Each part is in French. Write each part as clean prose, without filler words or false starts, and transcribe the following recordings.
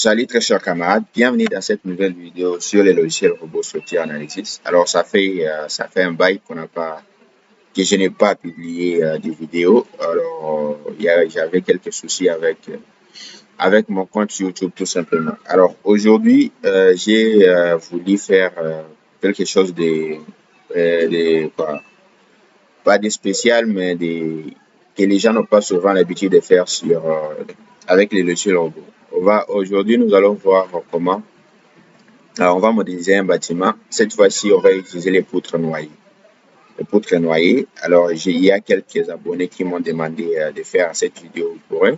Salut très chers camarades, bienvenue dans cette nouvelle vidéo sur les logiciels robots Software Analysis. Alors ça fait un bail que je n'ai pas publié des vidéos. Alors j'avais quelques soucis avec mon compte YouTube tout simplement. Alors aujourd'hui j'ai voulu faire quelque chose de pas de spécial mais que les gens n'ont pas souvent l'habitude de faire avec les logiciels robots. Aujourd'hui nous allons voir comment. Alors, on va modéliser un bâtiment. Cette fois-ci, on va utiliser les poutres noyées. Les poutres noyées. Alors, il y a quelques abonnés qui m'ont demandé de faire cette vidéo pour eux.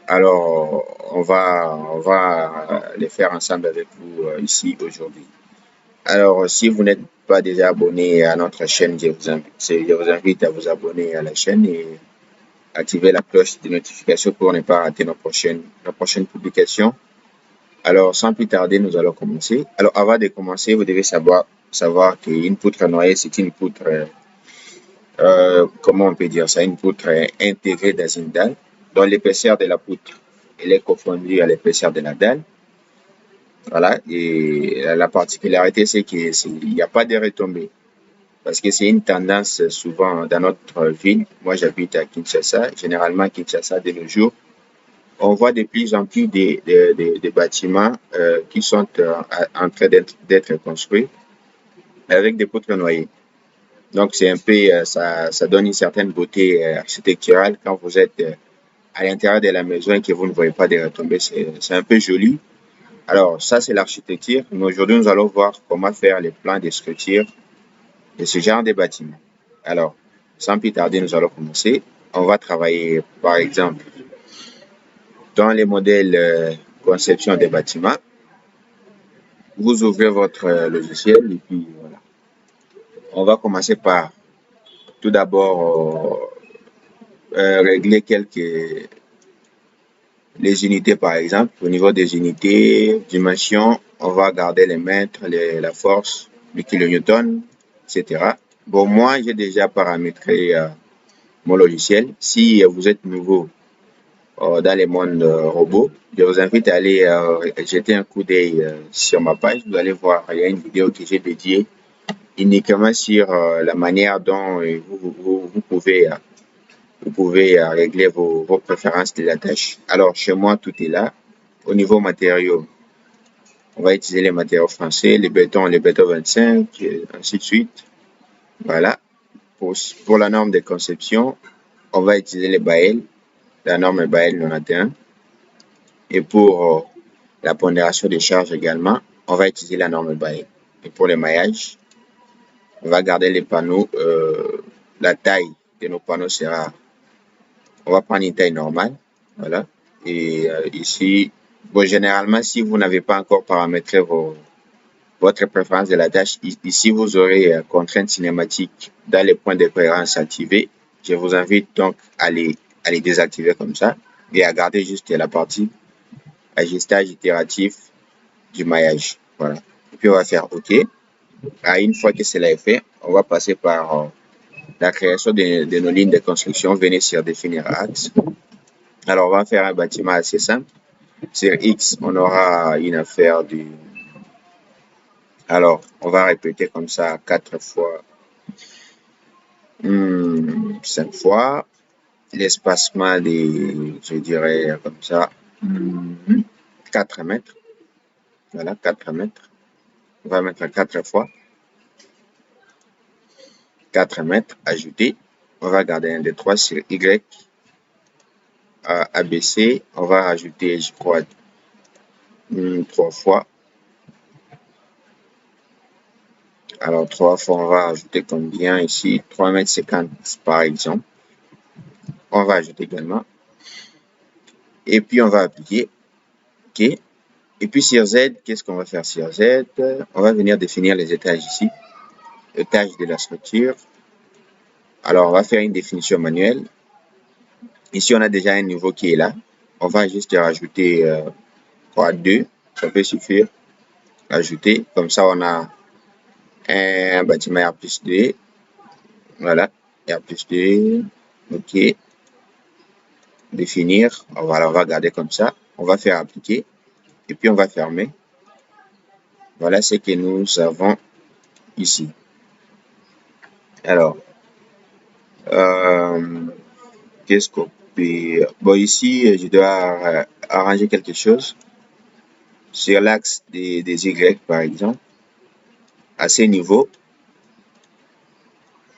Alors, on va les faire ensemble avec vous ici aujourd'hui. Alors, si vous n'êtes pas déjà abonné à notre chaîne, je vous invite à vous abonner à la chaîne et activer la cloche de notification pour ne pas rater nos prochaines publications. Alors, sans plus tarder, nous allons commencer. Alors, avant de commencer, vous devez savoir qu'une poutre noyée, c'est une poutre, comment on peut dire ça, une poutre intégrée dans une dalle, dont l'épaisseur de la poutre, elle est confondue à l'épaisseur de la dalle. Voilà, et la particularité, c'est qu'il n'y a pas de retombées, parce que c'est une tendance souvent dans notre ville. Moi, j'habite à Kinshasa. Généralement, Kinshasa, de nos jours, on voit de plus en plus des bâtiments qui sont en train d'être construits avec des poutres noyées. Donc, c'est un peu, ça donne une certaine beauté architecturale quand vous êtes à l'intérieur de la maison et que vous ne voyez pas de retombées. C'est un peu joli. Alors, ça, c'est l'architecture. Mais aujourd'hui, nous allons voir comment faire les plans de structure de ce genre de bâtiment. Alors, sans plus tarder, nous allons commencer. On va travailler, par exemple, dans les modèles conception des bâtiments. Vous ouvrez votre logiciel et puis voilà. On va commencer par tout d'abord régler les unités par exemple. Au niveau des unités, dimensions, on va garder les mètres, la force, le kilonewton, etc. Bon, moi, j'ai déjà paramétré mon logiciel. Si vous êtes nouveau dans les mondes robots, je vous invite à aller jeter un coup d'œil sur ma page. Vous allez voir, il y a une vidéo que j'ai dédiée uniquement sur la manière dont vous pouvez régler vos préférences de la tâche. Alors, chez moi, tout est là. Au niveau matériaux, on va utiliser les matériaux français, les bétons 25, ainsi de suite. Voilà. Pour la norme de conception, on va utiliser les BAEL, la norme BAEL 91. Et pour la pondération des charges également, on va utiliser la norme BAEL. Et pour le maillage, on va garder les panneaux. La taille de nos panneaux sera, on va prendre une taille normale. Voilà. Et ici, bon, généralement, si vous n'avez pas encore paramétré votre préférence de la tâche, ici, vous aurez contrainte cinématique dans les points de cohérence activés. Je vous invite donc à les désactiver comme ça et à garder juste la partie ajustage itératif du maillage. Voilà. Et puis, on va faire OK. Une fois que cela est fait, on va passer par la création de nos lignes de construction. Venez sur définir axe. Alors, on va faire un bâtiment assez simple. Sur X, on aura une affaire du... Alors, on va répéter comme ça 4 fois, 5 fois. L'espacement je dirais comme ça, 4 mètres. Voilà, 4 mètres. On va mettre 4 fois. 4 mètres, ajouter. On va garder un des 3 sur Y. ABC, on va rajouter, je crois, 3 fois. Alors, 3 fois, on va ajouter combien ici? 3,50 m par exemple. On va ajouter également. Et puis, on va appliquer. OK. Et puis, sur Z, qu'est-ce qu'on va faire sur Z? On va venir définir les étages ici. Étage de la structure. Alors, on va faire une définition manuelle. Ici, on a déjà un niveau qui est là. On va juste rajouter 2. Ça peut suffire. Ajouter. Comme ça, on a un bâtiment R+2. Voilà. R+2. OK. Définir. Voilà, on va garder comme ça. On va faire appliquer. et puis on va fermer. Voilà ce que nous avons ici. Alors, qu'est-ce qu'on peut... Bon, ici, je dois arranger quelque chose sur l'axe des Y, par exemple. À ce niveau,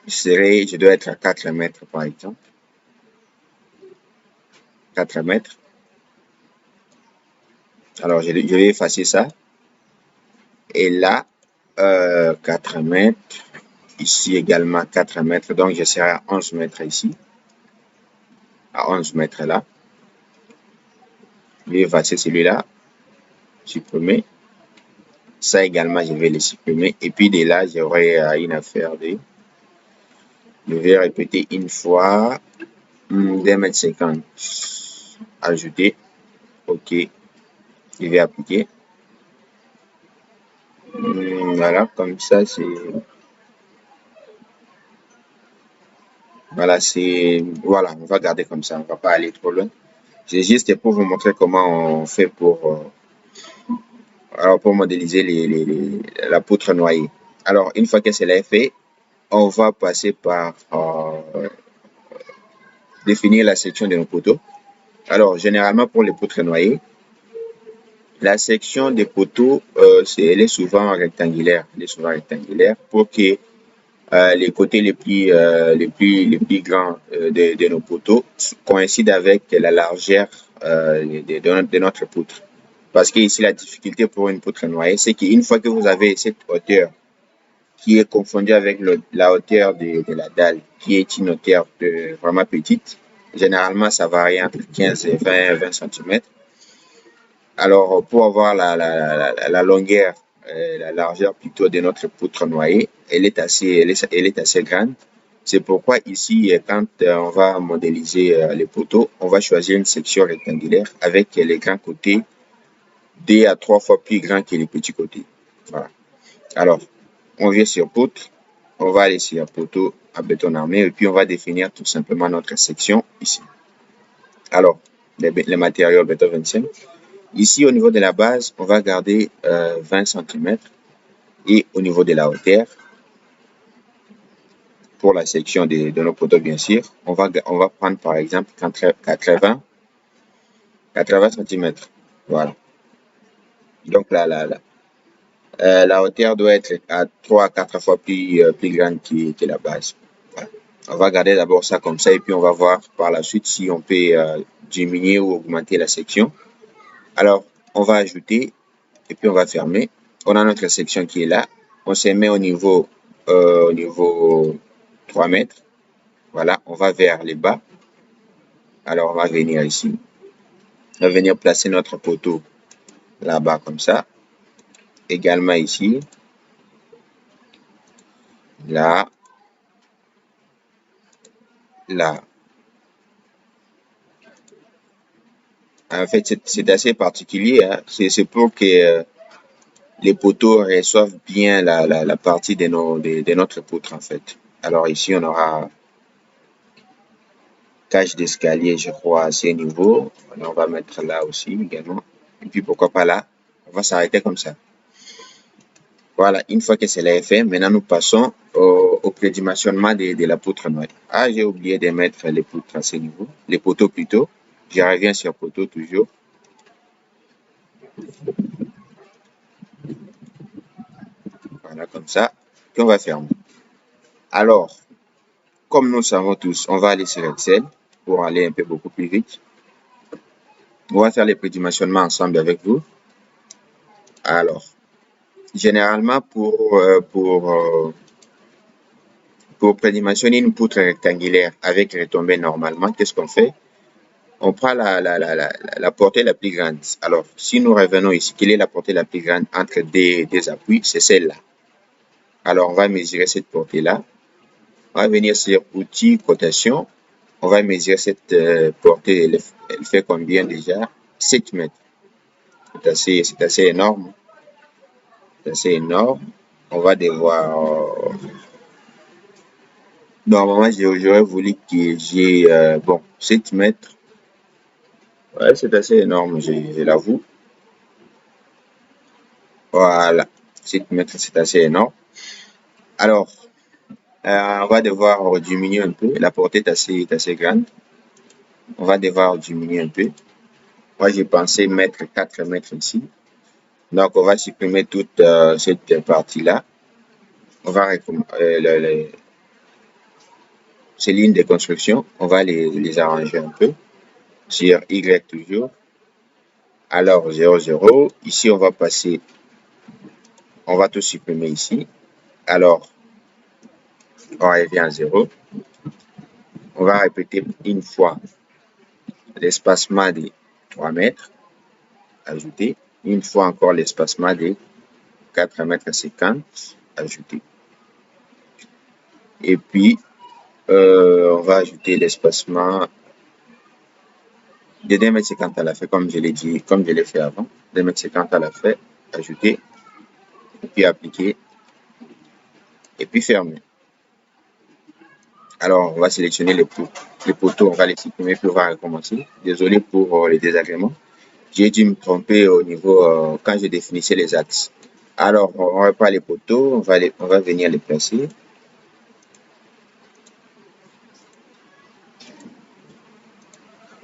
je dois être à 4 mètres, par exemple. 4 mètres. Alors, je vais effacer ça. Et là, 4 mètres. Ici également 4 mètres. Donc, je serai à 11 mètres ici. À 11 mètres là. Je vais effacer celui-là. Supprimer. Ça également, je vais le supprimer. Et puis, de là, j'aurai une affaire de... Je vais répéter une fois. 2,50 m. Ajouter. OK. Je vais appliquer. Voilà, comme ça, c'est... Voilà, c'est... Voilà, on va garder comme ça. On va pas aller trop loin. C'est juste pour vous montrer comment on fait pour modéliser la poutre noyée. Alors, une fois que cela est fait, on va passer par définir la section de nos poteaux. Alors, généralement, pour les poutres noyées, la section des poteaux, elle est souvent rectangulaire. Elle est souvent rectangulaire pour que les côtés les plus grands de nos poteaux coïncident avec la largeur de notre poutre. Parce que ici, la difficulté pour une poutre noyée, c'est qu'une fois que vous avez cette hauteur qui est confondue avec la hauteur de la dalle, qui est une hauteur vraiment petite, généralement, ça varie entre 15 et 20 cm. Alors, pour avoir la longueur, la largeur plutôt de notre poutre noyée, elle est assez grande. C'est pourquoi ici, quand on va modéliser les poteaux, on va choisir une section rectangulaire avec les grands côtés 2 à 3 fois plus grands que les petits côtés. Voilà. Alors, on vient sur poutre, on va aller sur poteau à béton armé et puis on va définir tout simplement notre section ici. Alors, les matériaux béton 25. Ici, au niveau de la base, on va garder 20 cm et au niveau de la hauteur, pour la section de nos poteaux, bien sûr, on va prendre par exemple 80 cm. Voilà. Donc, la hauteur doit être à 3 à 4 fois plus grande que la base. Voilà. On va garder d'abord ça comme ça et puis on va voir par la suite si on peut diminuer ou augmenter la section. Alors, on va ajouter et puis on va fermer. On a notre section qui est là. On se met au niveau 3 mètres. Voilà, on va vers les bas. Alors, on va venir ici. On va venir placer notre poteau là-bas comme ça. Également ici. Là. Là. En fait, c'est assez particulier. Hein? C'est pour que les poteaux reçoivent bien la partie de notre poutre, en fait. Alors ici, on aura cage d'escalier, je crois, à ce niveau. On va mettre là aussi également. Et puis, pourquoi pas là. On va s'arrêter comme ça. Voilà, une fois que cela est fait, maintenant nous passons au prédimensionnement de la poutre noyée. Ah, j'ai oublié de mettre les poutres à ce niveau, les poteaux plutôt. Je reviens sur poteau toujours. Voilà, comme ça. Puis on va fermer. Alors, comme nous savons tous, on va aller sur Excel pour aller un peu beaucoup plus vite. On va faire les prédimensionnements ensemble avec vous. Alors, généralement, pour prédimensionner une poutre rectangulaire avec retombée normalement, qu'est-ce qu'on fait? On prend la portée la plus grande. Alors, si nous revenons ici, quelle est la portée la plus grande entre des appuis? C'est celle-là. Alors, on va mesurer cette portée-là. On va venir sur outils, cotation. On va mesurer cette portée. Elle fait combien déjà? 7 mètres. C'est assez énorme. C'est assez énorme. On va devoir... Normalement, j'aurais voulu que j'ai... bon, 7 mètres. Ouais, c'est assez énorme, je l'avoue. Voilà. 7 mètres, c'est assez énorme. Alors, on va devoir diminuer un peu. La portée est assez grande. On va devoir diminuer un peu. Moi, j'ai pensé mettre 4 mètres ici. Donc, on va supprimer toute cette partie-là. On va ces lignes de construction, on va les arranger un peu. Sur Y toujours. Alors, 0, 0. Ici, on va passer, on va tout supprimer ici. Alors, on revient à 0. On va répéter une fois l'espacement de 3 mètres. Ajouter. Une fois encore l'espacement de 4 mètres 50. Ajouter. Et puis, on va ajouter l'espacement de 2 mètres 50 à la fin, comme je l'ai dit, comme je l'ai fait avant. 2 mètres 50 à la fin. Ajouter. Et puis appliquer. Et puis fermer. Alors, on va sélectionner les poteaux, on va les supprimer, puis on va recommencer. Désolé pour les désagréments. J'ai dû me tromper au niveau quand je définissais les axes. Alors, on repart les poteaux, on va venir les placer.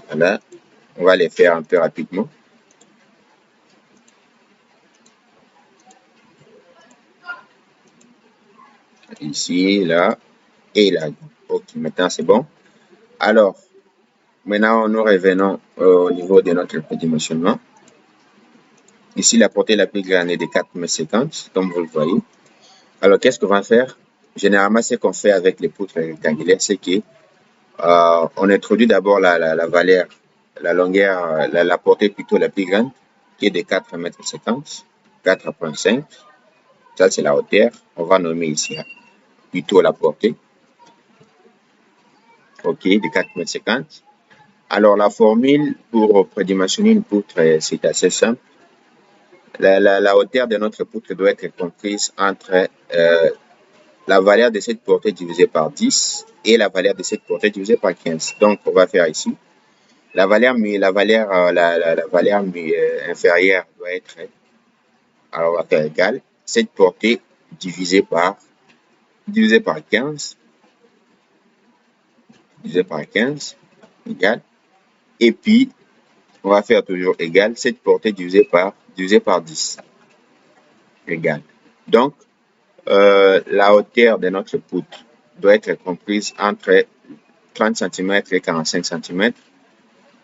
Voilà, on va les faire un peu rapidement. Ici, là et là. Ok, maintenant c'est bon. Alors, maintenant nous revenons au niveau de notre dimensionnement. Ici, la portée la plus grande est de 4,50 m, comme vous le voyez. Alors, qu'est-ce qu'on va faire? Généralement, ce qu'on fait avec les poutres rectangulaires, c'est que on introduit d'abord la valeur, la longueur, la portée plutôt la plus grande, qui est de 4,50 m, 4,5 m. Ça, c'est la hauteur. On va nommer ici plutôt la portée. OK, de 4,50 m. Alors, la formule pour prédimensionner une poutre, c'est assez simple. La hauteur de notre poutre doit être comprise entre la valeur de cette portée divisée par 10 et la valeur de cette portée divisée par 15. Donc, on va faire ici. La valeur inférieure doit être, alors on va faire égal, cette portée divisée par 15, égal. Et puis, on va faire toujours égal, cette portée divisée par 10, égal. Donc, la hauteur de notre poutre doit être comprise entre 30 cm et 45 cm.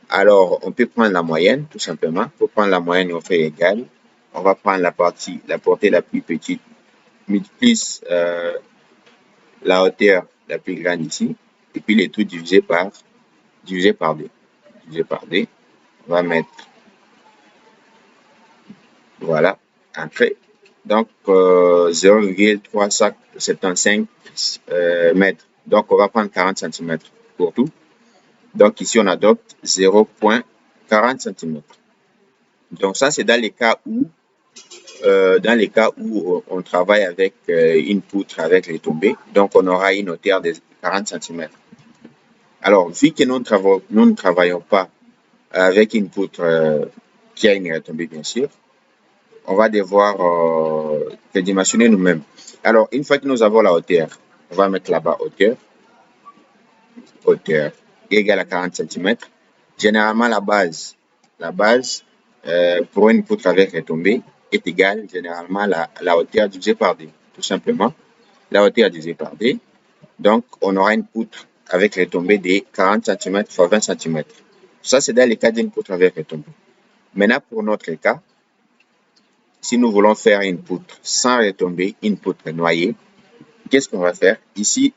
Alors, on peut prendre la moyenne, tout simplement. Pour prendre la moyenne, on fait égal. On va prendre la portée la plus petite, plus la hauteur la plus grande ici, et puis les tout divisé par 2. Divisé par 2. On va mettre, voilà, entrée. Donc, 0,375 mètres. Donc, on va prendre 40 cm pour tout. Donc, ici, on adopte 0,40 cm. Donc, ça, c'est dans les cas où on travaille avec une poutre avec les tombées. Donc, on aura une hauteur de 40 cm. Alors, vu que nous ne travaillons pas avec une poutre qui a une retombée, bien sûr, on va devoir dimensionner nous-mêmes. Alors, une fois que nous avons la hauteur, on va mettre là-bas hauteur égale à 40 cm. Généralement, la base pour une poutre avec retombée est égale généralement à la hauteur divisée par 2. Tout simplement, la hauteur divisée par 2. Donc, on aura une poutre avec retombée de 40 cm x 20 cm. Ça, c'est dans le cas d'une poutre avec retombée. Maintenant, pour notre cas, si nous voulons faire une poutre sans retombée, une poutre noyée, qu'est-ce qu'on va faire? Ici,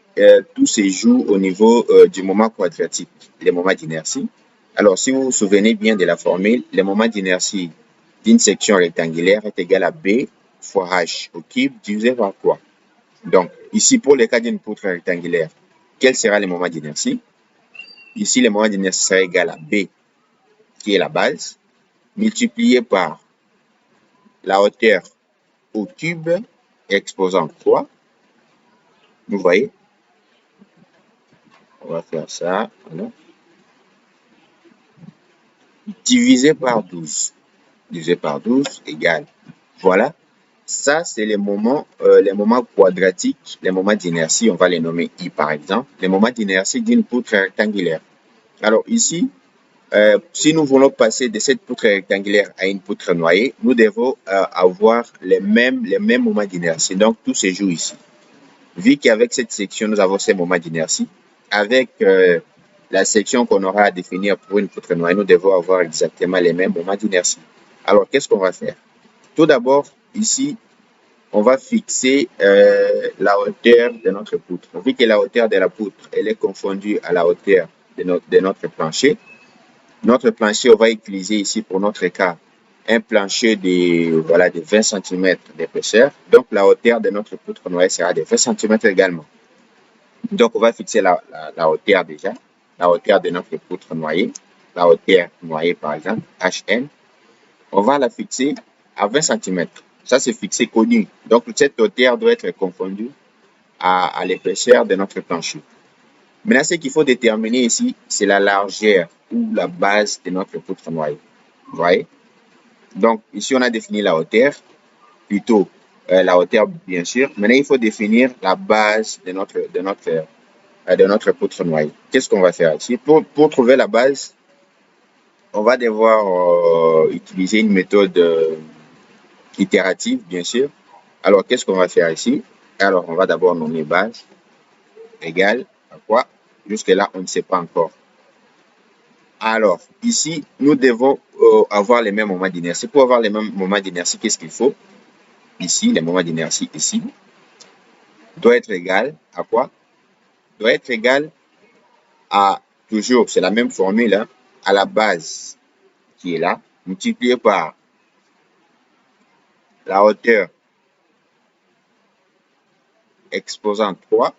tout se joue au niveau du moment quadratique, les moments d'inertie. Alors, si vous vous souvenez bien de la formule, le moment d'inertie d'une section rectangulaire est égal à B fois H au cube divisé par quoi? Donc, ici, pour le cas d'une poutre rectangulaire, quel sera le moment d'inertie? Ici, le moment d'inertie sera égal à B, qui est la base, multiplié par la hauteur au cube exposant quoi? Vous voyez? On va faire ça. Voilà. Divisé par 12. Divisé par 12 égale. Voilà. Ça, c'est les moments quadratiques, les moments d'inertie, on va les nommer I par exemple, les moments d'inertie d'une poutre rectangulaire. Alors ici, si nous voulons passer de cette poutre rectangulaire à une poutre noyée, nous devons avoir les mêmes moments d'inertie. Donc, tout se joue ici. Vu qu'avec cette section, nous avons ces moments d'inertie, avec la section qu'on aura à définir pour une poutre noyée, nous devons avoir exactement les mêmes moments d'inertie. Alors, qu'est-ce qu'on va faire? Tout d'abord, ici, on va fixer la hauteur de notre poutre. Vu que la hauteur de la poutre, elle est confondue à la hauteur de notre plancher, on va utiliser ici pour notre cas un plancher de 20 cm d'épaisseur. Donc, la hauteur de notre poutre noyée sera de 20 cm également. Donc, on va fixer la hauteur déjà, la hauteur de notre poutre noyée, la hauteur noyée par exemple, HN. On va la fixer à 20 cm. Ça, c'est fixé, connu. Donc, cette hauteur doit être confondue à l'épaisseur de notre plancher. Maintenant, ce qu'il faut déterminer ici, c'est la largeur ou la base de notre poutre noyée. Vous voyez? Donc, ici, on a défini la hauteur, plutôt la hauteur, bien sûr. Maintenant, il faut définir la base de notre poutre noyée. Qu'est-ce qu'on va faire ici? Pour trouver la base, on va devoir utiliser une méthode itérative, bien sûr. Alors, qu'est-ce qu'on va faire ici? Alors, on va d'abord nommer base égale à quoi? Jusque-là, on ne sait pas encore. Alors, ici, nous devons avoir les mêmes moments d'inertie. Pour avoir les mêmes moments d'inertie, qu'est-ce qu'il faut? Ici, les moments d'inertie ici doit être égal à quoi? Doit être égal à, toujours, c'est la même formule, hein, à la base qui est là, multiplié par la hauteur exposant 3,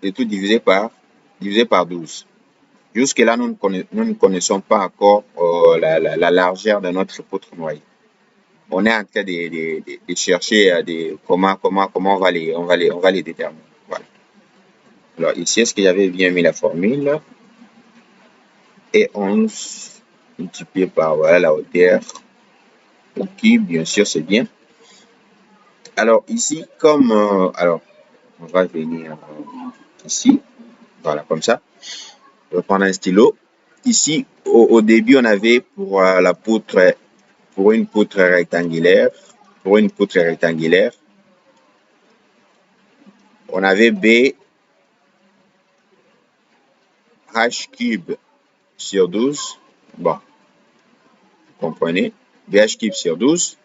et tout divisé par 12. Jusque-là, nous ne connaissons pas encore la largeur de notre poutre noyée. On est en train de chercher comment on va les déterminer. Voilà. Alors ici, est-ce que j'avais bien mis la formule? Et 11 multiplié par la hauteur au cube, bien sûr, c'est bien. Alors ici, alors on va venir ici, voilà, comme ça. Je vais prendre un stylo. Ici, au début, on avait pour la poutre, pour une poutre rectangulaire, on avait B H cube sur 12. Bon, vous comprenez? BH cube sur 12.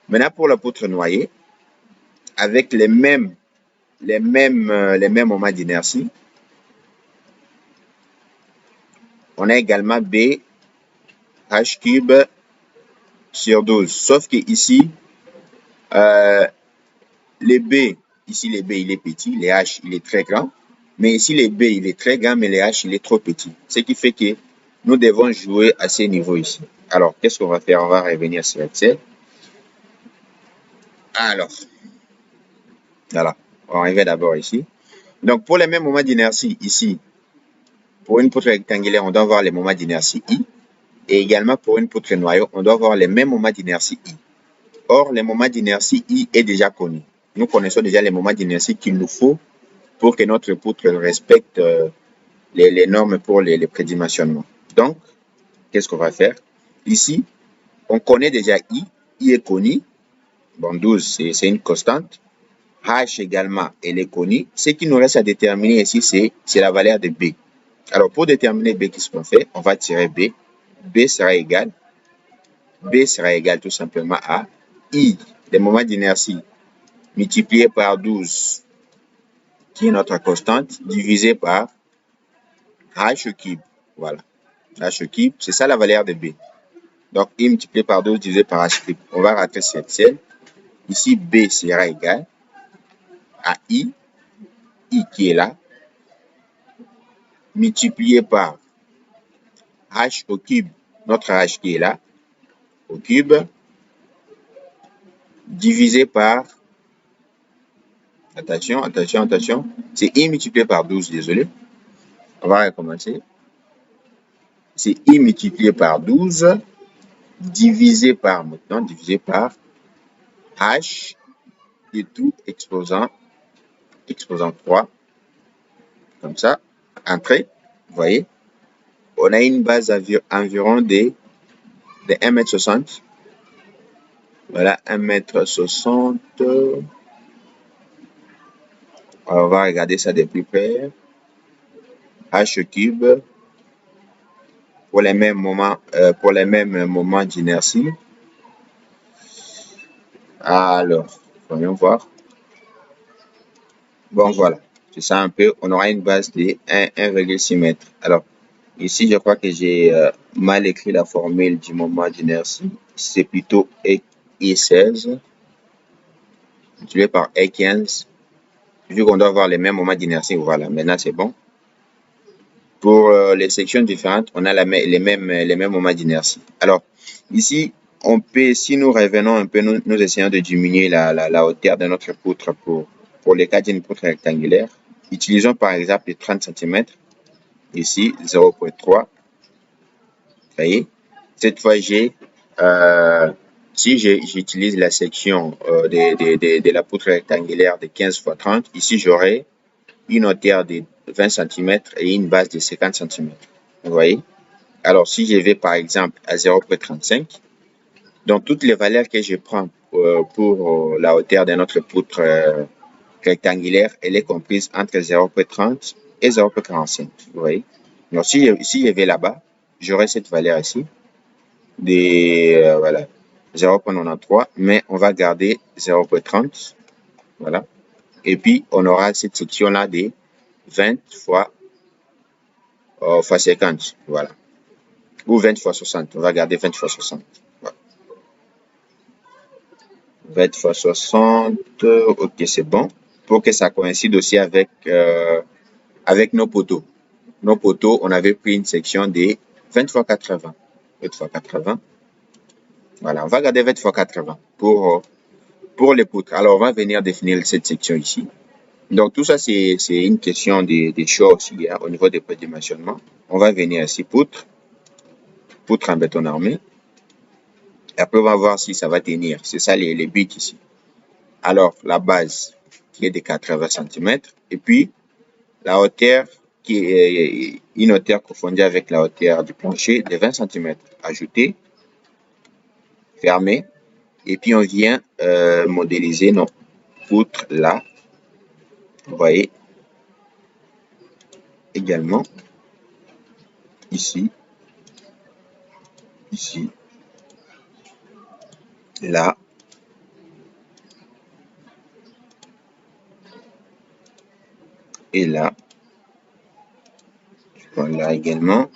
Maintenant, pour la poutre noyée, avec les mêmes moments d'inertie, on a également B H cube sur 12. Sauf que ici, les B, il est petit, les H, il est très grand. Mais ici, les B, il est très grand, mais les H, il est trop petit. Ce qui fait que nous devons jouer à ces niveaux ici. Alors, qu'est-ce qu'on va faire? On va revenir sur Excel. Alors, voilà. On va arriver d'abord ici. Donc, pour les mêmes moments d'inertie ici, pour une poutre rectangulaire, on doit avoir les moments d'inertie I. Et également, pour une poutre noyau, on doit avoir les mêmes moments d'inertie I. Or, les moments d'inertie I est déjà connu. Nous connaissons déjà les moments d'inertie qu'il nous faut pour que notre poutre respecte les normes pour les prédimensionnements. Donc, qu'est-ce qu'on va faire? Ici, on connaît déjà I. I est connu. Bon, 12, c'est une constante. H également, elle est connue. Ce qui nous reste à déterminer ici, c'est la valeur de B. Alors, pour déterminer B, qu'est-ce qu'on fait? On va tirer B. B sera égal tout simplement à I, les moments d'inertie, multiplié par 12, qui est notre constante, divisé par H cube. Voilà. H cube, c'est ça la valeur de B. Donc, I multiplié par 12 divisé par H cube. On va rentrer sur Excel. Ici, B sera égal à I qui est là, multiplié par H au cube, notre H qui est là, au cube, divisé par, attention, c'est I multiplié par 12, désolé. On va recommencer. C'est I multiplié par 12, divisé par H de tout exposant 3, comme ça, entrée, vous voyez, on a une base environ de 1,60 m. Voilà, 1,60 m. On va regarder ça de plus près. H cube pour les mêmes moments d'inertie. Alors, voyons voir. Bon, voilà. C'est ça un peu. On aura une base de 1,6 m. Alors, ici, je crois que j'ai mal écrit la formule du moment d'inertie. C'est plutôt E16 multiplié par E15. Vu qu'on doit avoir les mêmes moments d'inertie, voilà. Maintenant, c'est bon. Pour les sections différentes, on a les mêmes moments d'inertie. Alors, ici, on peut, si nous revenons un peu, nous essayons de diminuer la hauteur de notre poutre pour les cas d'une poutre rectangulaire. Utilisons par exemple les 30 cm. Ici, 0,3. Vous voyez, cette fois, si j'utilise la section de la poutre rectangulaire de 15 x 30, ici, j'aurai une hauteur de 20 cm et une base de 50 cm. Vous voyez? Alors, si je vais par exemple à 0,35, donc toutes les valeurs que je prends pour la hauteur de notre poutre rectangulaire, elle est comprise entre 0,30 et 0,45. Vous voyez? Donc, si je vais là-bas, j'aurai cette valeur ici de voilà, 0,93, mais on va garder 0,30. Voilà. Et puis, on aura cette section-là de 20 fois 50. Voilà. Ou 20 fois 60. On va garder 20 fois 60. Voilà. 20 fois 60. Ok, c'est bon. Pour que ça coïncide aussi avec nos poteaux. Nos poteaux, on avait pris une section de 20 fois 80. 20 fois 80. Voilà, on va garder 20 fois 80 pour les poutres. Alors, on va venir définir cette section ici. Donc, tout ça, c'est une question des choix aussi hein, au niveau des prédimensionnements. On va venir ici, poutre en béton armé. Et après, on va voir si ça va tenir. C'est ça les buts ici. Alors, la base qui est de 80 cm. Et puis, la hauteur qui est une hauteur confondue avec la hauteur du plancher de 20 cm. Ajouter, fermer. Et puis, on vient modéliser nos poutres là. Vous voyez, également, ici, là, et là. Voilà également.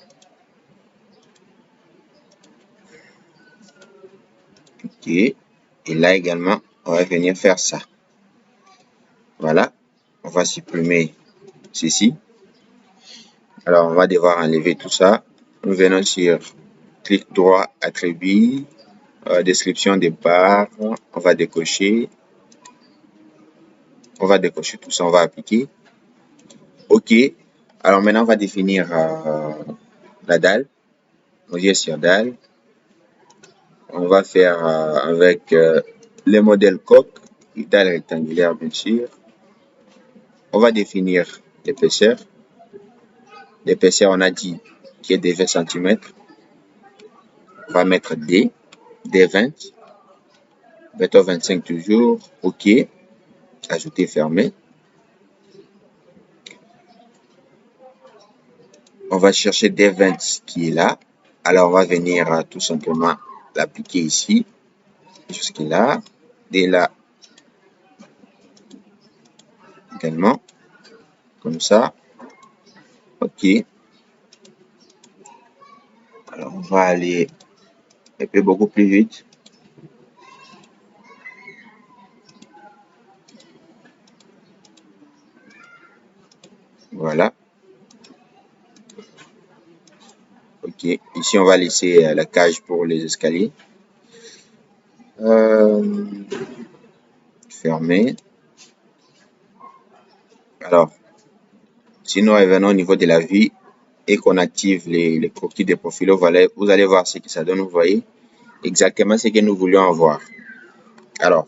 Ok. Et là également, on va venir faire ça. Voilà. On va supprimer ceci. Alors, on va devoir enlever tout ça. Nous venons sur clic droit, attribut, description des barres. On va décocher. On va décocher tout ça. On va appliquer. OK. Alors, maintenant, on va définir la dalle. On vient sur dalle. On va faire avec les modèles coque, dalle rectangulaire, bien sûr. On va définir l'épaisseur. L'épaisseur, on a dit qui est de 20 cm. On va mettre D, D20. Béton 25 toujours. OK. Ajouter, fermer. On va chercher D20 qui est là. Alors, on va venir tout simplement l'appliquer ici. Jusqu'à là. D là. Également. Comme ça. OK. Alors, on va aller un peu beaucoup plus vite. Voilà. OK. Ici, on va laisser la cage pour les escaliers. Fermer. Alors, si nous revenons au niveau de la vue et qu'on active les croquis de profil, vous allez voir ce que ça donne. Vous voyez exactement ce que nous voulions avoir. Alors,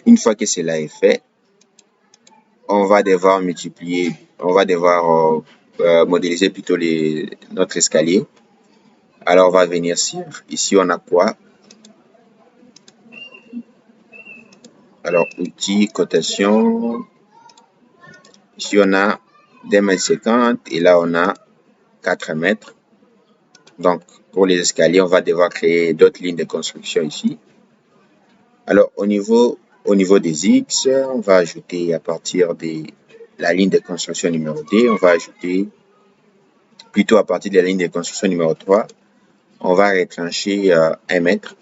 Une fois que cela est fait, on va devoir modéliser plutôt notre escalier. Alors, on va venir ici, on a quoi? Alors, outils, cotation. Ici, on a 2,50 m et là, on a 4 mètres. Donc, pour les escaliers, on va devoir créer d'autres lignes de construction ici. Alors, au niveau des X, on va ajouter à partir de la ligne de construction numéro 2, on va ajouter, plutôt à partir de la ligne de construction numéro 3, on va retrancher 1 mètre,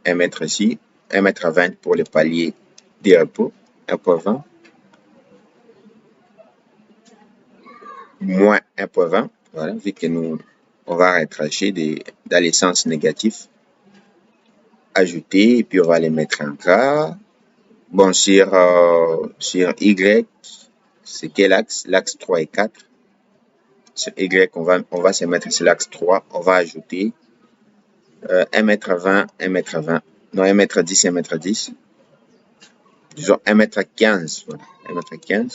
1 mètre ici, 1 mètre 20 pour le palier des repos, 1,20, moins 1,20, voilà, vu que on va retrancher dans les sens négatifs, ajouter, et puis on va les mettre en gras. Bon, sur Y, c'est quel axe? L'axe 3 et 4. Sur Y, on va se mettre sur l'axe 3. On va ajouter 1,20 m, 1,20 m. Non, 1,10 m, 1,10 m. Disons 1,15 m. Voilà, 1,15 m.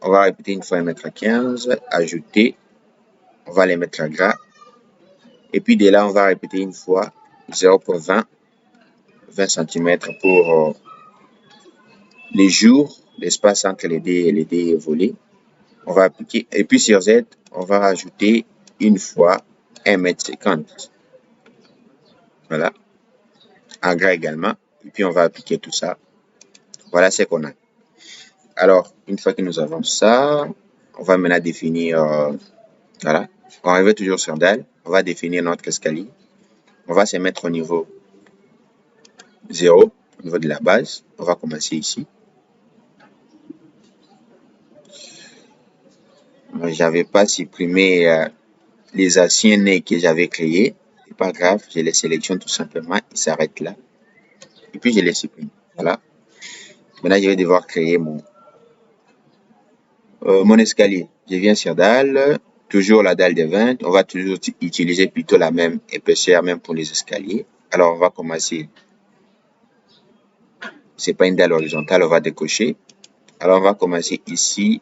On va répéter une fois 1,15 m. Ajouter. On va les mettre en gras. Et puis de là, on va répéter une fois 0,20 20 cm pour les jours, l'espace entre les deux volets. On va appliquer. Et puis sur Z, on va rajouter une fois 1,50 m. Voilà. En gras également. Et puis on va appliquer tout ça. Voilà ce qu'on a. Alors, une fois que nous avons ça, on va maintenant définir, voilà. On revient toujours sur dalle. On va définir notre escalier. On va se mettre au niveau 0, au niveau de la base. On va commencer ici. J'avais pas supprimé les anciens nez que j'avais créés. C'est pas grave, je les sélectionne tout simplement. Ils s'arrêtent là. Et puis je les supprime. Voilà. Maintenant, je vais devoir créer mon escalier. Je viens sur dalle, toujours la dalle de 20. On va toujours utiliser plutôt la même épaisseur, même pour les escaliers. Alors, on va commencer. C'est pas une dalle horizontale, on va décocher. Alors, on va commencer ici.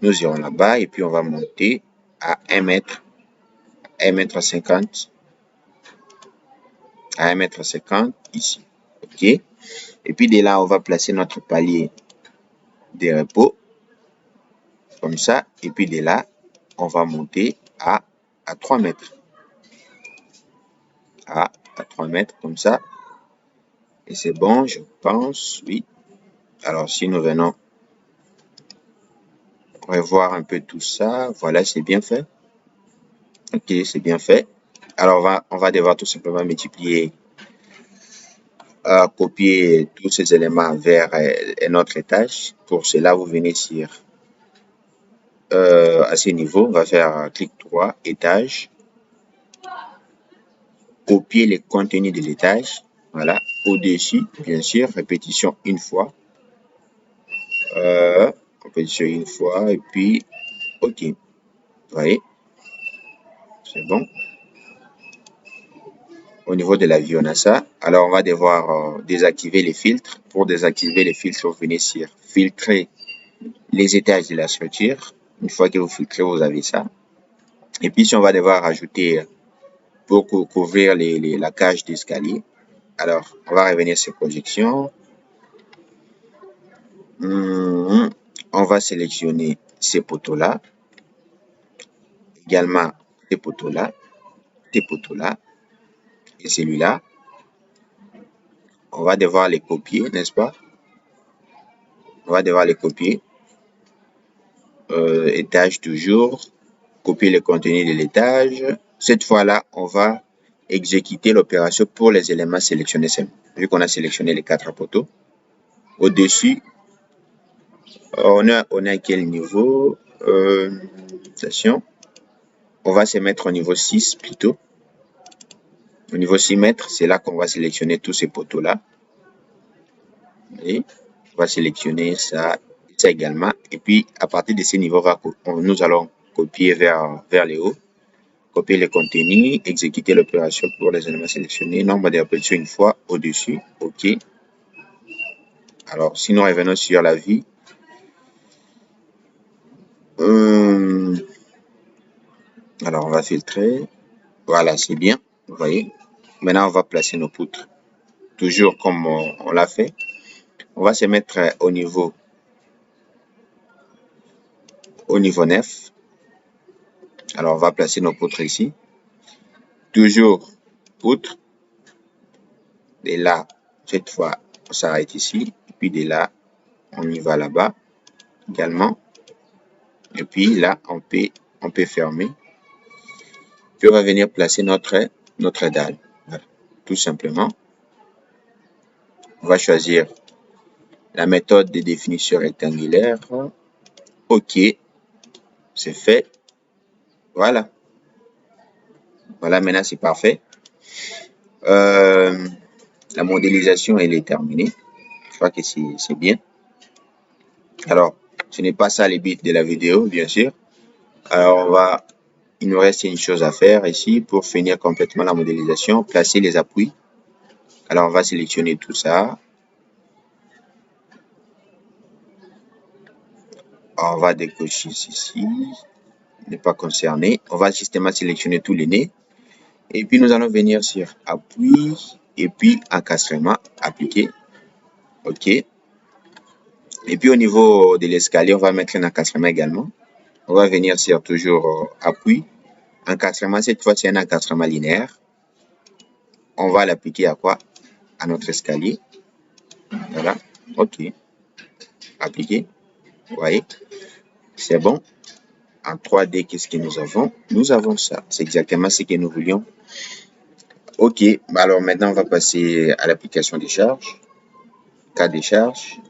Nous irons là-bas et puis on va monter à 1 mètre, 1,50 m, à 1,50 m ici. OK? Et puis de là, on va placer notre palier de repos. Comme ça. Et puis de là, on va monter à 3 mètres. À 3 mètres, comme ça. Et c'est bon, je pense, oui. Alors, si nous venons revoir un peu tout ça, voilà, c'est bien fait. OK, c'est bien fait. Alors, on va devoir tout simplement multiplier, copier tous ces éléments vers notre étage. Pour cela, vous venez sur à ce niveau, on va faire clic droit, étage. Copier les contenus de l'étage. Voilà. Au-dessus, bien sûr, répétition une fois. Répétition une fois. Et puis, OK. Vous voyez? C'est bon. Au niveau de la vue, on a ça. Alors, on va devoir désactiver les filtres. Pour désactiver les filtres, vous venez sur filtrer les étages de la structure. Une fois que vous filtrez, vous avez ça. Et puis, si on va devoir ajouter pour couvrir la cage d'escalier. Alors, on va revenir sur projection. On va sélectionner ces poteaux-là. Également, ces poteaux-là. Ces poteaux-là. Et celui-là. On va devoir les copier, n'est-ce pas? On va devoir les copier. Étage toujours. Copier le contenu de l'étage. Cette fois-là, on va exécuter l'opération pour les éléments sélectionnés. Vu qu'on a sélectionné les 4 poteaux. Au-dessus, on a à quel niveau? Attention. On va se mettre au niveau 6 plutôt. Au niveau 6 mètres, c'est là qu'on va sélectionner tous ces poteaux-là. Et on va sélectionner ça également. Et puis, à partir de ces niveaux, nous allons copier vers le haut. Copier le contenu, exécuter l'opération pour les éléments sélectionnés. Nombre de répétitions une fois au-dessus. OK. Alors, sinon, revenons sur la vue. Alors, on va filtrer. Voilà, c'est bien. Vous voyez. Maintenant, on va placer nos poutres. Toujours comme on l'a fait. On va se mettre au niveau 9. Alors, on va placer nos poutres ici. Toujours poutre. Et là, cette fois, on s'arrête ici. Et puis de là, on y va là-bas également. Et puis là, on peut fermer. Puis on va venir placer notre dalle. Voilà. Tout simplement. On va choisir la méthode de définition rectangulaire. OK. C'est fait. Voilà. Voilà, maintenant c'est parfait. La modélisation, elle est terminée. Je crois que c'est bien. Alors, ce n'est pas ça le but de la vidéo, bien sûr. Alors, il nous reste une chose à faire ici pour finir complètement la modélisation. Placer les appuis. Alors, on va sélectionner tout ça. On va décocher ceci. N'est pas concerné. On va justement sélectionner tous les nez. Et puis, nous allons venir sur appui. Et puis, encastrement, appliquer. OK. Et puis, au niveau de l'escalier, on va mettre un encastrement également. On va venir sur toujours appui. Encastrement, cette fois, c'est un encastrement linéaire. On va l'appliquer à quoi? À notre escalier. Voilà. OK. Appliquer. Vous voyez? C'est bon. En 3D, qu'est-ce que nous avons? Nous avons ça. C'est exactement ce que nous voulions. OK. Alors maintenant, on va passer à l'application des charges. Cas des charges.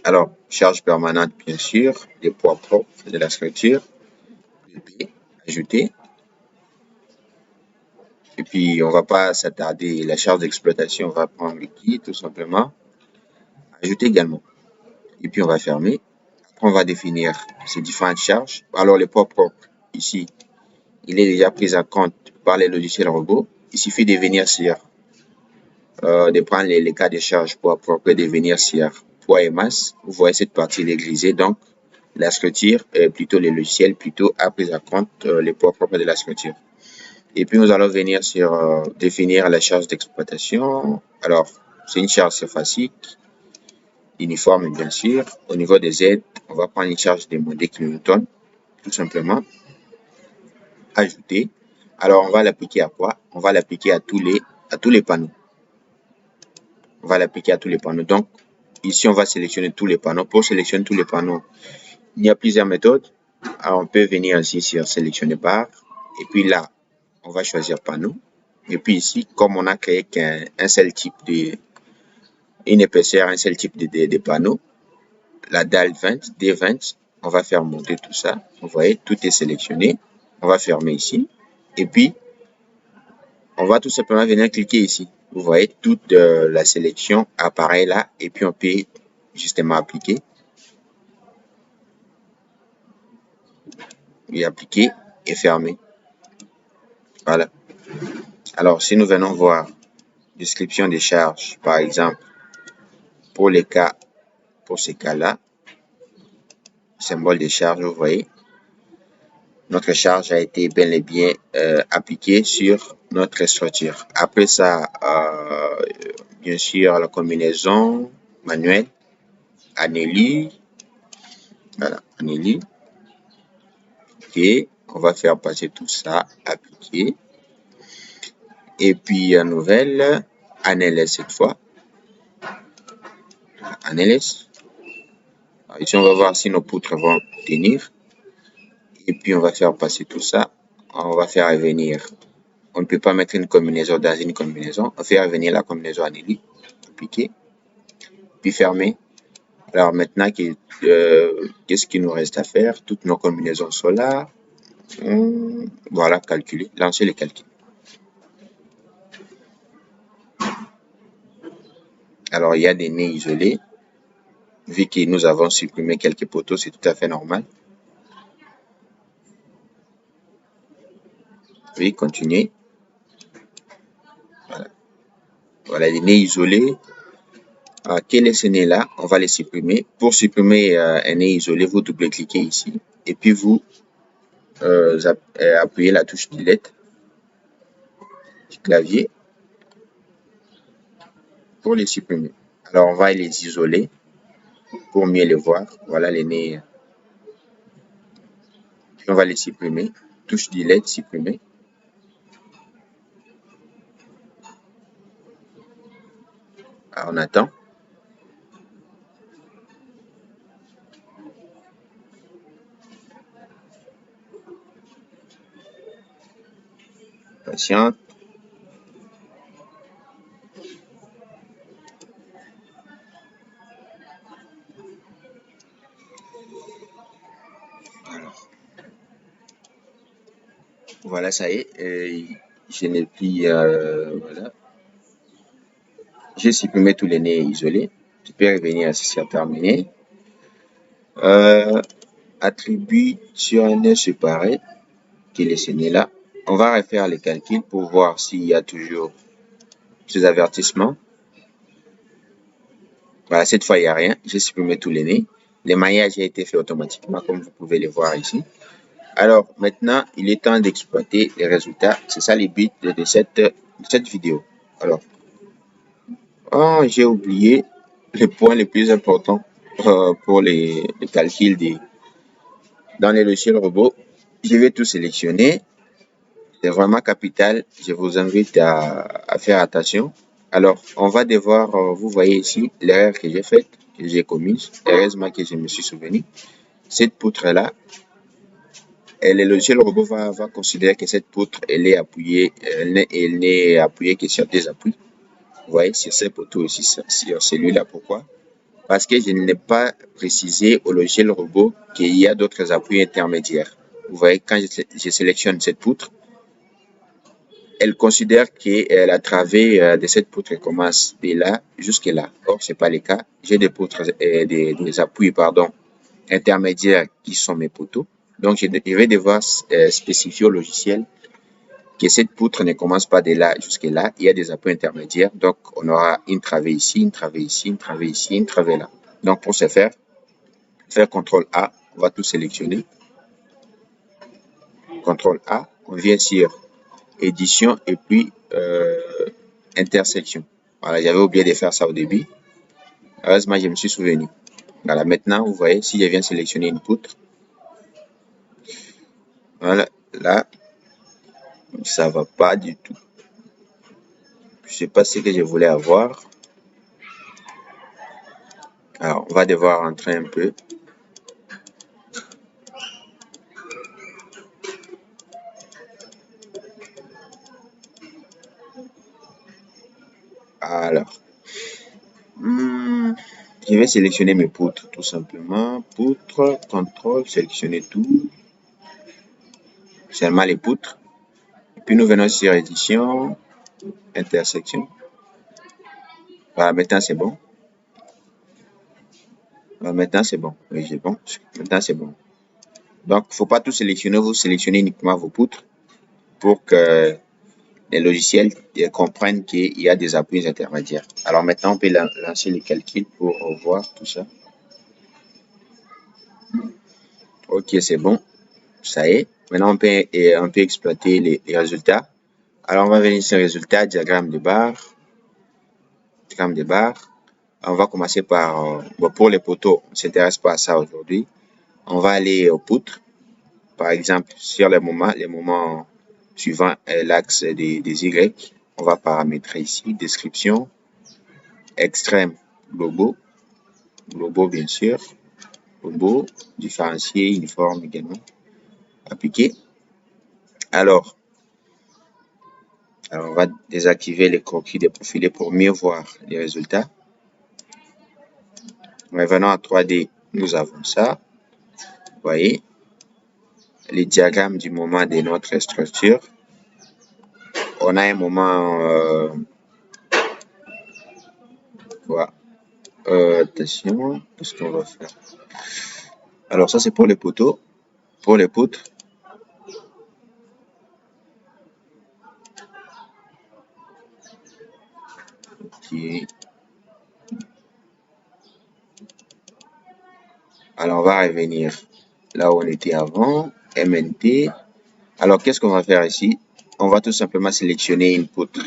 Alors, charge permanente, bien sûr. Les poids propres de la structure. Ajouter. Et puis, on va pas s'attarder. La charge d'exploitation, on va prendre liquide, tout simplement. Ajouter également. Et puis, on va fermer. Après, on va définir ces différentes charges. Alors, les poids propres, ici, il est déjà pris en compte par les logiciels robots. Il suffit de venir sur, de prendre les cas de charge poids propre et de venir sur poids et masse. Vous voyez cette partie est grisée. Donc, la structure, plutôt les logiciels, plutôt a pris en compte les poids propres de la structure. Et puis, nous allons venir sur définir la charge d'exploitation. Alors, c'est une charge surfacique, uniforme, bien sûr. Au niveau des aides, on va prendre une charge de moins 2 kN, tout simplement. Ajouter. Alors, on va l'appliquer à quoi? On va l'appliquer à tous les panneaux. On va l'appliquer à tous les panneaux. Donc, ici, on va sélectionner tous les panneaux. Pour sélectionner tous les panneaux, il y a plusieurs méthodes. Alors, on peut venir ici sur sélectionner barre. Et puis là, on va choisir panneau. Et puis ici, comme on a créé qu'un seul type une épaisseur, un seul type de panneau, la dalle 20, D20, on va faire monter tout ça. Vous voyez, tout est sélectionné. On va fermer ici. Et puis, on va tout simplement venir cliquer ici. Vous voyez, toute la sélection apparaît là. Et puis, on peut justement appliquer. Et appliquer et fermer. Voilà. Alors, si nous venons voir description des charges, par exemple, pour ces cas-là, symbole de charge, vous voyez, notre charge a été bel et bien appliquée sur notre structure. Après ça, bien sûr, la combinaison manuelle, Anneli, voilà, Anneli. OK, on va faire passer tout ça, appliquer. Et puis, nouvelle, NLS cette fois. NLS. Alors, ici, on va voir si nos poutres vont tenir. Et puis, on va faire passer tout ça. On va faire revenir. On ne peut pas mettre une combinaison dans une combinaison. On fait revenir la combinaison Anneli. Appliquer. Puis fermer. Alors maintenant, qu'est-ce qu'il nous reste à faire? Toutes nos combinaisons sont là. Voilà, calculer. Lancer les calculs. Alors, il y a des nez isolés. Vu que nous avons supprimé quelques poteaux, c'est tout à fait normal. Oui, continuer. Voilà. Voilà, les nez isolés. Que les nez là, on va les supprimer. Pour supprimer un nez isolé, vous double-cliquez ici et puis vous appuyez la touche Delete du clavier pour les supprimer. Alors, on va les isoler pour mieux les voir. Voilà les nez. Puis on va les supprimer. Touche Delete, supprimer. Alors, on attend. Patiente. Alors, voilà, ça y est. Je n'ai plus. Voilà. J'ai supprimé tous les nez isolés. Je peux revenir à ceci à terminer. Attribut sur un nez séparé, qui est le nez là. On va refaire les calculs pour voir s'il y a toujours ces avertissements. Voilà, cette fois, il n'y a rien. J'ai supprimé tous les nez. Le maillage a été fait automatiquement, comme vous pouvez le voir ici. Alors, maintenant, il est temps d'exploiter les résultats. C'est ça le but de cette vidéo. Alors, j'ai oublié le point le plus important pour les calculs dans les logiciels robots. Je vais tout sélectionner. C'est vraiment capital. Je vous invite à faire attention. Alors, on va devoir, vous voyez ici, l'erreur que j'ai faite, que j'ai commise. Heureusement que je me suis souvenu. Cette poutre-là, le logiciel robot va considérer que cette poutre, elle est appuyée, elle n'est appuyée que sur des appuis. Vous voyez, sur ces poteaux aussi, sur celui-là. Pourquoi? Parce que je n'ai pas précisé au logiciel robot qu'il y a d'autres appuis intermédiaires. Vous voyez, quand je sélectionne cette poutre, elle considère que la travée de cette poutre commence de là jusque là. Or, ce n'est pas le cas. J'ai des poutres, des appuis, pardon, intermédiaires qui sont mes poteaux. Donc, je vais devoir spécifier au logiciel que cette poutre ne commence pas de là jusque là. Il y a des appuis intermédiaires. Donc, on aura une travée ici, une travée ici, une travée ici, une travée là. Donc, pour ce faire CTRL A, on va tout sélectionner. CTRL A, on vient sur édition et puis intersection. Voilà, j'avais oublié de faire ça au début. Heureusement, je me suis souvenu. Voilà, maintenant, vous voyez, si je viens sélectionner une poutre, voilà, là, ça va pas du tout. Je sais pas ce que je voulais avoir. Alors, on va devoir rentrer un peu. Alors, je vais sélectionner mes poutres, tout simplement. Poutre, contrôle, sélectionner tout. Seulement les poutres. Et puis, nous venons sur édition, intersection. Voilà, maintenant, c'est bon. Maintenant, c'est bon. Oui, c'est bon. Maintenant, c'est bon. Donc, il ne faut pas tout sélectionner. Vous sélectionnez uniquement vos poutres pour que les logiciels comprennent qu'il y a des appuis intermédiaires. Alors maintenant, on peut lancer les calculs pour voir tout ça. Ok, c'est bon. Ça y est. Maintenant, on peut exploiter les résultats. Alors, on va venir sur résultats, diagramme de barre. Diagramme de barre. On va commencer par, pour les poteaux, on ne s'intéresse pas à ça aujourd'hui. On va aller aux poutres. Par exemple, sur les moments suivant l'axe des Y, on va paramétrer ici, description, extrême, globaux bien sûr, globaux, différencier, uniforme également, appliquer. Alors, on va désactiver les croquis déprofilés pour mieux voir les résultats. Revenons à 3D, nous avons ça. Vous voyez, les diagrammes du moment de notre structure. On a un moment, voilà. Attention, qu'est-ce qu'on va faire? Alors ça c'est pour les poteaux, pour les poutres. Okay. Alors, on va revenir là où on était avant, MNT. Alors, qu'est-ce qu'on va faire ici? On va tout simplement sélectionner une poutre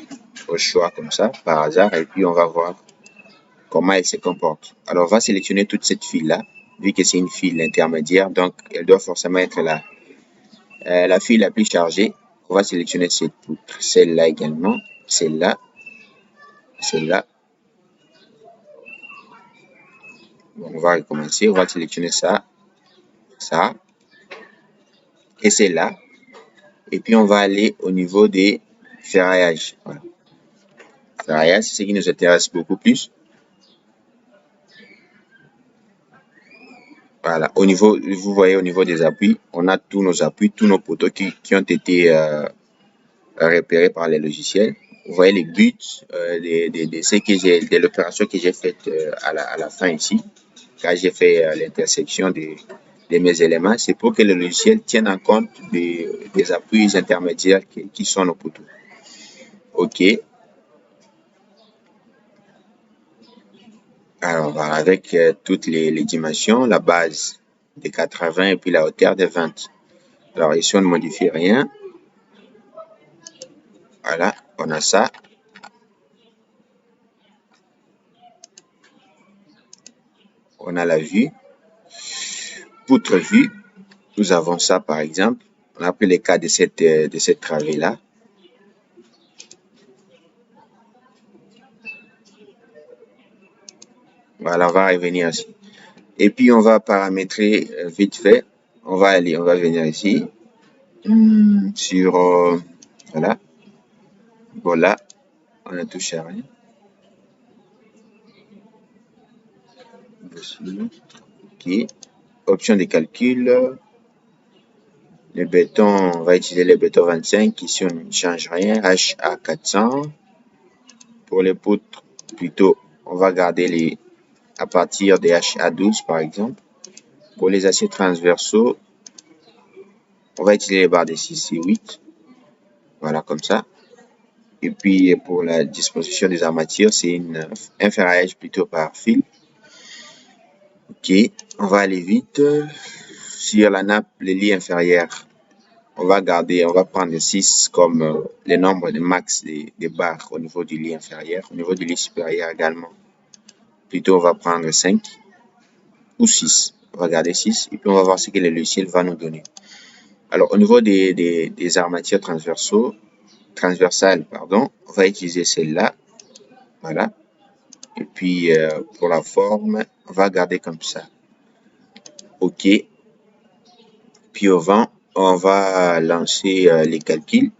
au choix comme ça, par hasard, et puis on va voir comment elle se comporte. Alors, on va sélectionner toute cette file-là, vu que c'est une file intermédiaire, donc elle doit forcément être là. La file la plus chargée, on va sélectionner cette poutre, celle-là également, celle-là, celle-là. Bon, on va recommencer, on va sélectionner ça, ça, et celle-là. Et puis, on va aller au niveau des ferraillages. Voilà. Ferraillage, c'est ce qui nous intéresse beaucoup plus. Voilà, au niveau, vous voyez au niveau des appuis, on a tous nos appuis, tous nos poteaux qui ont été repérés par les logiciels. Vous voyez les buts de l'opération que j'ai faite à la fin ici, quand j'ai fait l'intersection de mes éléments, c'est pour que le logiciel tienne en compte des appuis intermédiaires qui sont nos poteaux. OK. Alors, voilà, avec toutes les dimensions, la base de 80 et puis la hauteur de 20. Alors, ici, on ne modifie rien. Voilà, on a ça. On a la vue. Poutre vue, nous avons ça par exemple. On a pris le cas de cette travée-là. Voilà, on va revenir ici. Et puis, on va paramétrer vite fait. On va venir ici. Sur, voilà. Voilà, on ne touche à rien. OK. Option de calcul. Le béton, on va utiliser le béton 25. Ici, on ne change rien. HA400. Pour les poutres, plutôt, on va garder à partir des HA12 par exemple. Pour les aciers transversaux, on va utiliser les barres de 6 et 8. Voilà, comme ça. Et puis, pour la disposition des armatures, c'est un ferraillage plutôt par fil. OK, on va aller vite. Sur la nappe, les lits inférieurs, on va prendre 6 comme le nombre de max des barres au niveau du lit inférieur. Au niveau du lit supérieur également, plutôt on va prendre 5 ou 6. On va garder 6 et puis on va voir ce que le logiciel va nous donner. Alors, au niveau des armatures transversales, on va utiliser celle-là. Voilà. Et puis, pour la forme, on va garder comme ça. OK. Puis au vent, on va lancer les calculs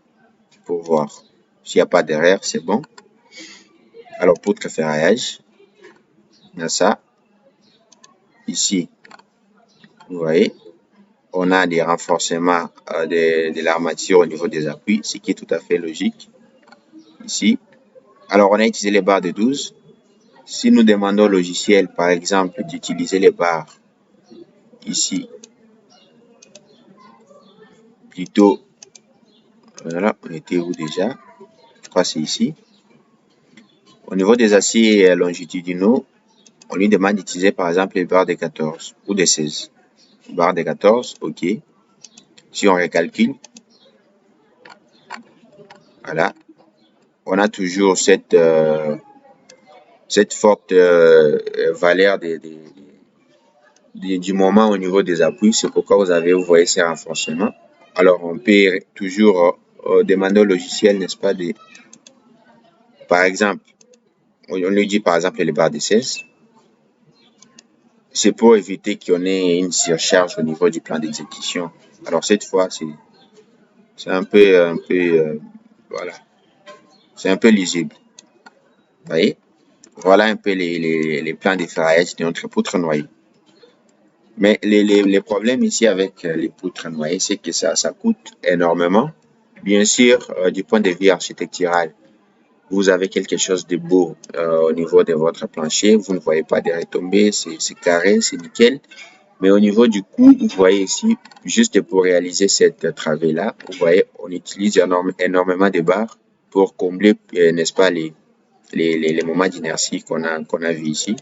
pour voir. S'il n'y a pas d'erreur, c'est bon. Alors, poutre ferraillage, on a ça. Ici, vous voyez, on a des renforcements de l'armature au niveau des appuis, ce qui est tout à fait logique. Ici, alors on a utilisé les barres de 12. Si nous demandons au logiciel, par exemple, d'utiliser les barres ici, plutôt, voilà, on était où déjà? Je crois que c'est ici. Au niveau des aciers longitudinaux, on lui demande d'utiliser par exemple les barres de 14 ou de 16. Barres de 14, OK. Si on recalcule, voilà, on a toujours cette forte valeur du moment au niveau des appuis. C'est pourquoi vous voyez ces renforcements. Alors, on peut toujours demander au logiciel, n'est-ce pas, par exemple, on lui dit par exemple les barres de 16. C'est pour éviter qu'on ait une surcharge au niveau du plan d'exécution. Alors, cette fois, c'est un peu voilà, c'est un peu lisible. Vous voyez? Voilà un peu les plans de ferraillage de notre poutre noyée. Mais les problèmes ici avec les poutres noyées, c'est que ça coûte énormément. Bien sûr, du point de vue architectural, vous avez quelque chose de beau au niveau de votre plancher. Vous ne voyez pas de retombées, c'est carré, c'est nickel. Mais au niveau du coût, vous voyez ici, juste pour réaliser cette travée-là, vous voyez, on utilise énormément de barres pour combler, n'est-ce pas, les moments d'inertie qu'on a vu ici,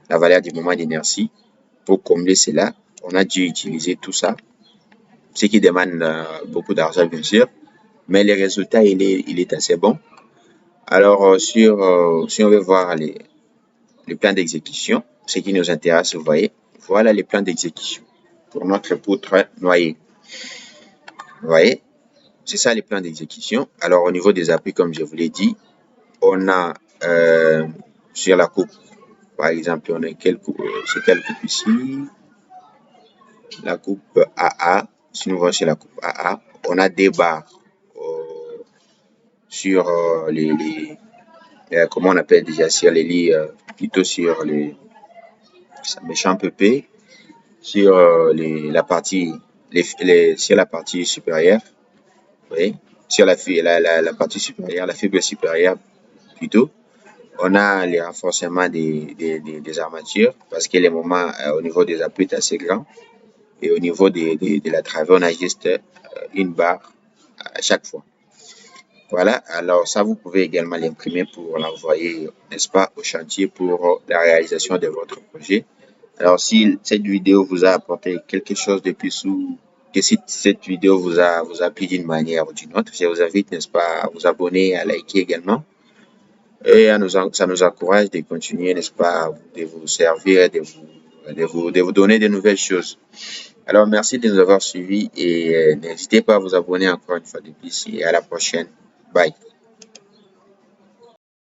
la valeur du moment d'inertie. pour combler cela, on a dû utiliser tout ça, ce qui demande beaucoup d'argent, bien sûr, mais le résultat, il est assez bon. Alors, si on veut voir les plans d'exécution, ce qui nous intéresse, vous voyez, voilà les plans d'exécution pour notre poutre noyée. Vous voyez, c'est ça les plans d'exécution. Alors, au niveau des appuis, comme je vous l'ai dit, on a sur la coupe, par exemple, on a c'est quelle coupe ici? La coupe AA. Si nous voyons sur la coupe AA, on a des barres sur comment on appelle déjà, sur les lits, plutôt sur ça m'échappe un peu, sur la partie, sur la partie supérieure, oui, sur la partie supérieure, la fibre supérieure plutôt. On a les renforcements des armatures parce que les moments au niveau des appuis est assez grand. Et au niveau de la travée, on a juste une barre à chaque fois. Voilà, alors ça, vous pouvez également l'imprimer pour l'envoyer, n'est-ce pas, au chantier pour la réalisation de votre projet. Alors, si cette vidéo vous a apporté quelque chose de plus ou que si cette vidéo vous a plu d'une manière ou d'une autre, je vous invite, n'est-ce pas, à vous abonner, à liker également. Et ça nous encourage de continuer, n'est-ce pas, de vous servir, de vous donner de nouvelles choses. Alors, merci de nous avoir suivis et n'hésitez pas à vous abonner encore une fois de plus et à la prochaine. Bye.